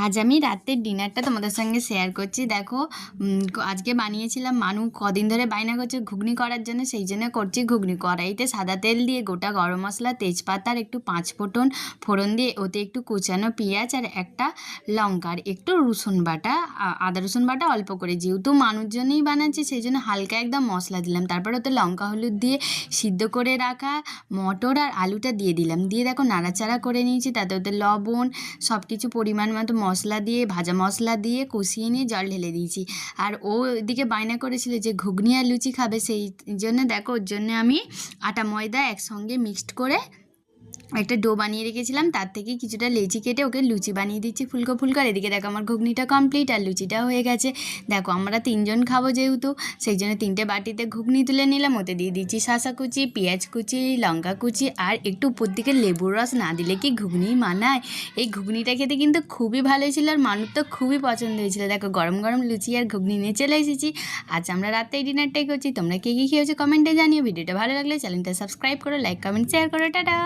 আজ আমি রাতের ডিনারটা তোমাদের সঙ্গে শেয়ার করছি। দেখো, আজকে বানিয়েছিলাম, মানু কদিন ধরে বায়না করছে ঘুগনি করার জন্য, সেই জন্য করছি ঘুগনি। কড়াইতে সাদা তেল দিয়ে গোটা গরম মশলা, তেজপাতা আর একটু পাঁচফোড়ন ফোড়ন দিয়ে ওতে একটু কুচানো পেঁয়াজ আর একটা লঙ্কা আর একটু রসুন বাটা, আদা রসুন বাটা অল্প করে, যেহেতু মানুষ জন্যই বানাচ্ছি সেই জন্য হালকা একদম মশলা দিলাম। তারপর ওতে লঙ্কা হলুদ দিয়ে সিদ্ধ করে রাখা মটর আর আলুটা দিয়ে দিলাম, দিয়ে দেখো নাড়াচাড়া করে নিয়েছি। তাতে ওতে লবণ সব কিছু পরিমাণ মতো মশলা দিয়ে, ভাজা মশলা দিয়ে কষিয়ে নিয়ে জল ঢেলে দিয়েছি। আর ও এদিকে বায়না করেছিল যে ঘুগনি আর লুচি খাবে, সেই জন্য দেখো ওর জন্য আমি আটা ময়দা একসঙ্গে মিক্সড করে একটা ডো বানিয়ে রেখেছিলাম, তার থেকে কিছুটা লেচি কেটে ওকে লুচি বানিয়ে দিচ্ছি ফুলকো ফুলকো। আর এদিকে দেখো আমার ঘুগনিটা কমপ্লিট আর লুচিটাও হয়ে গেছে। দেখো আমরা 3জন খাবো যেহেতু, সেই জন্য 3টে বাটিতে ঘুগনি তুলে নিলাম, ওতে দিয়ে দিচ্ছি শসা কুচি, পেঁয়াজ কুচি, লঙ্কা কুচি আর একটু উপর দিকে লেবুর রস না দিলে কি ঘুগনি মানায়। এই ঘুগনিটা খেতে কিন্তু খুবই ভালো ছিল আর মানুষ তো খুবই পছন্দ হয়েছিল। দেখো গরম গরম লুচি আর ঘুগনি নিয়ে চলে এসেছি। আজ আমরা রাতে এই ডিনারটাই করছি। তোমরা কে কী খেয়েছো কমেন্টে জানিও। ভিডিওটা ভালো লাগলে চ্যানেলটা সাবস্ক্রাইব করো, লাইক কমেন্ট শেয়ার করো। টাটা।